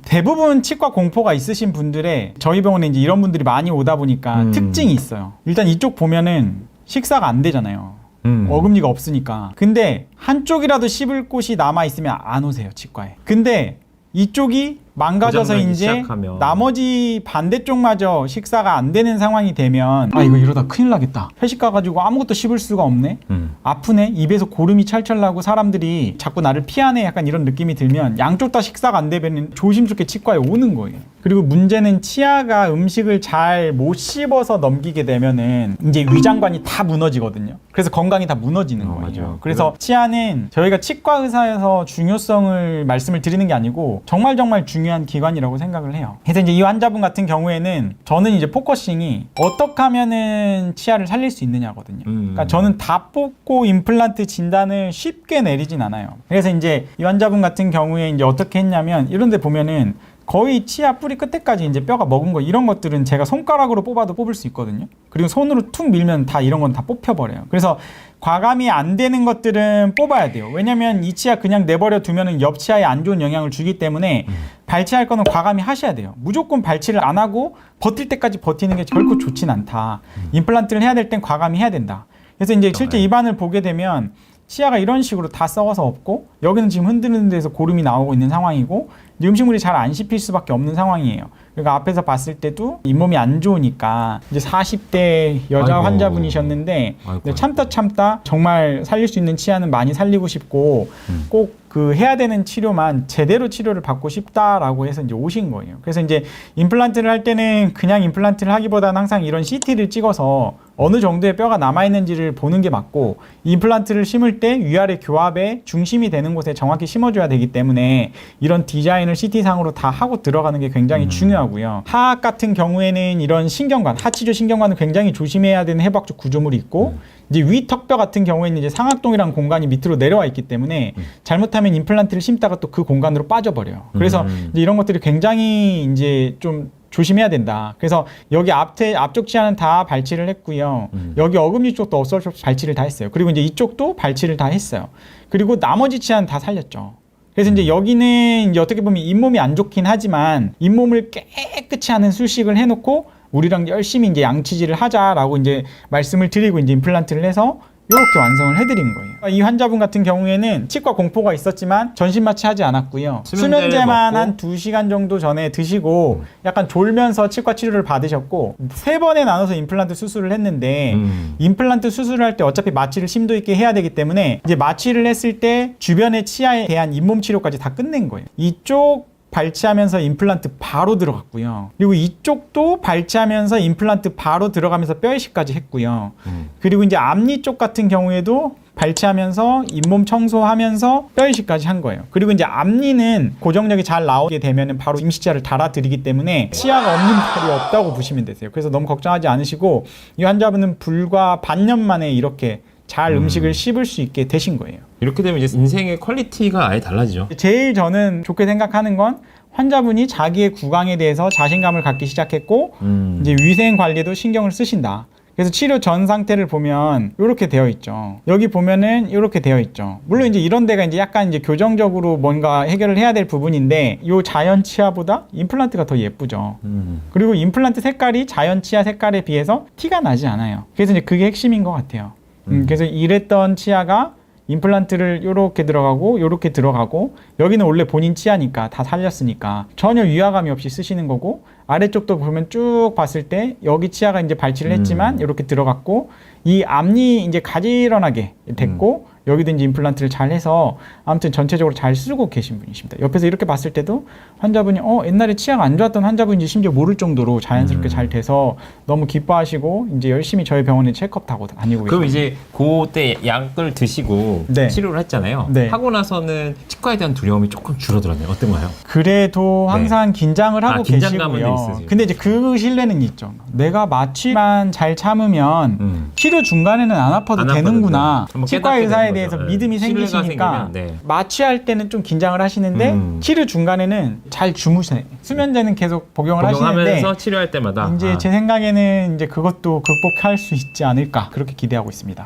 대부분 치과 공포가 있으신 분들의 저희 병원에 이제 이런 분들이 많이 오다 보니까 특징이 있어요. 일단 이쪽 보면은 식사가 안 되잖아요. 어금니가 없으니까. 근데 한쪽이라도 씹을 곳이 남아 있으면 안 오세요, 치과에. 근데 이쪽이 망가져서 이제 시작하면. 나머지 반대쪽마저 식사가 안 되는 상황이 되면 아 이거 이러다 큰일 나겠다. 회식 가가지고 아무것도 씹을 수가 없네. 아프네. 입에서 고름이 찰찰 나고 사람들이 자꾸 나를 피하네. 약간 이런 느낌이 들면 양쪽 다 식사가 안 되면 조심스럽게 치과에 오는 거예요. 그리고 문제는 치아가 음식을 잘 못 씹어서 넘기게 되면은 이제 위장관이 다 무너지거든요. 그래서 건강이 다 무너지는 거예요. 맞아요. 그래서 치아는 저희가 치과 의사에서 중요성을 말씀을 드리는 게 아니고 정말 중요한 기관이라고 생각을 해요. 그래서 이제 이 환자분 같은 경우에는 저는 이제 포커싱이 어떻게 하면은 치아를 살릴 수 있느냐거든요. 그러니까 저는 다 뽑고 임플란트 진단을 쉽게 내리진 않아요. 그래서 이제 이 환자분 같은 경우에 이제 어떻게 했냐면 이런 데 보면은 거의 치아 뿌리 끝에까지 이제 뼈가 먹은 거 이런 것들은 제가 손가락으로 뽑아도 뽑을 수 있거든요. 그리고 손으로 툭 밀면 다 이런 건 다 뽑혀버려요. 그래서 과감이 안 되는 것들은 뽑아야 돼요. 왜냐면 이 치아 그냥 내버려 두면은 옆 치아에 안 좋은 영향을 주기 때문에 발치할 거는 과감히 하셔야 돼요. 무조건 발치를 안 하고 버틸 때까지 버티는 게 결코 좋진 않다. 임플란트를 해야 될 땐 과감히 해야 된다. 그래서 이제 실제 입안을 보게 되면 치아가 이런 식으로 다 썩어서 없고 여기는 지금 흔드는 데서 고름이 나오고 있는 상황이고 음식물이 잘 안 씹힐 수밖에 없는 상황이에요. 그러니까 앞에서 봤을 때도 잇몸이 안 좋으니까 이제 40대 여자 아이고. 환자분이셨는데 아이고. 참다 정말 살릴 수 있는 치아는 많이 살리고 싶고 꼭 그 해야 되는 치료만 제대로 치료를 받고 싶다라고 해서 이제 오신 거예요. 그래서 이제 임플란트를 할 때는 그냥 임플란트를 하기보다는 항상 이런 CT를 찍어서 어느 정도의 뼈가 남아있는지를 보는 게 맞고 임플란트를 심을 때 위아래 교합의 중심이 되는 곳에 정확히 심어줘야 되기 때문에 이런 디자인을 CT상으로 다 하고 들어가는 게 굉장히 중요하고요. 하악 같은 경우에는 이런 신경관, 하치조 신경관은 굉장히 조심해야 되는 해부학적 구조물이 있고 이제 위 턱뼈 같은 경우에는 이제 상악동이라는 공간이 밑으로 내려와 있기 때문에 잘못하면 임플란트를 심다가 또 그 공간으로 빠져버려요. 그래서 이제 이런 것들이 굉장히 이제 좀 조심해야 된다. 그래서 여기 앞쪽 치아는 다 발치를 했고요. 여기 어금니 쪽도 어쩔 수 없이 발치를 다 했어요. 그리고 이제 이쪽도 발치를 다 했어요. 그리고 나머지 치아는 다 살렸죠. 그래서 이제 여기는 이제 어떻게 보면 잇몸이 안 좋긴 하지만 잇몸을 깨끗이 하는 수식을 해놓고 우리랑 열심히 이제 양치질을 하자라고 이제 말씀을 드리고 이제 임플란트를 해서 이렇게 완성을 해드린 거예요. 이 환자분 같은 경우에는 치과 공포가 있었지만 전신 마취하지 않았고요. 수면제만 한 2시간 정도 전에 드시고 약간 졸면서 치과 치료를 받으셨고 3번에 나눠서 임플란트 수술을 했는데 임플란트 수술을 할 때 어차피 마취를 심도 있게 해야 되기 때문에 이제 마취를 했을 때 주변의 치아에 대한 잇몸 치료까지 다 끝낸 거예요. 이쪽 발치하면서 임플란트 바로 들어갔고요. 그리고 이쪽도 발치하면서 임플란트 바로 들어가면서 뼈 이식까지 했고요. 그리고 이제 앞니 쪽 같은 경우에도 발치하면서 잇몸 청소하면서 뼈 이식까지 한 거예요. 그리고 이제 앞니는 고정력이 잘 나오게 되면은 바로 임시치아를 달아드리기 때문에 치아가 없는 날이 없다고 보시면 되세요. 그래서 너무 걱정하지 않으시고 이 환자분은 불과 반년 만에 이렇게 잘 음식을 씹을 수 있게 되신 거예요. 이렇게 되면 이제 인생의 퀄리티가 아예 달라지죠. 제일 저는 좋게 생각하는 건 환자분이 자기의 구강에 대해서 자신감을 갖기 시작했고 이제 위생 관리에도 신경을 쓰신다. 그래서 치료 전 상태를 보면 이렇게 되어 있죠. 여기 보면은 이렇게 되어 있죠. 물론 이제 이런 데가 이제 약간 이제 교정적으로 뭔가 해결을 해야 될 부분인데 이 자연 치아보다 임플란트가 더 예쁘죠. 그리고 임플란트 색깔이 자연 치아 색깔에 비해서 티가 나지 않아요. 그래서 이제 그게 핵심인 것 같아요. 그래서 이랬던 치아가 임플란트를 요렇게 들어가고 요렇게 들어가고 여기는 원래 본인 치아니까 다 살렸으니까 전혀 위화감이 없이 쓰시는 거고 아래쪽도 보면 쭉 봤을 때 여기 치아가 이제 발치를 했지만 이렇게 들어갔고 이 앞니 이제 가지런하게 됐고 여기도 이제 임플란트를 잘 해서 아무튼 전체적으로 잘 쓰고 계신 분이십니다. 옆에서 이렇게 봤을 때도 환자분이 옛날에 치아가 안 좋았던 환자분인지 심지어 모를 정도로 자연스럽게 잘 돼서 너무 기뻐하시고 이제 열심히 저희 병원에 체크업 하고 다니고 계십니다. 그럼 이제 그때 약을 드시고 네. 치료를 했잖아요. 네. 하고 나서는 치과에 대한 두려움이 조금 줄어들었네요. 어떤가요? 그래도 항상 긴장을 하고 긴장감은 계시고요. 있으시죠. 근데 이제 그 신뢰는 있죠. 내가 마취만 잘 참으면 치료 중간에는 안 아파도 안 되는구나. 아파도 치과 깨닫게 의사에 되는 대해서 거죠. 믿음이 신뢰가 생기시니까 생기면, 네. 마취할 때는 좀 긴장을 하시는데 치료 중간에는 잘 주무세요. 수면제는 계속 복용을 하시는데 복용하면서 치료할 때마다 이제 제 생각에는 이제 그것도 극복할 수 있지 않을까 그렇게 기대하고 있습니다.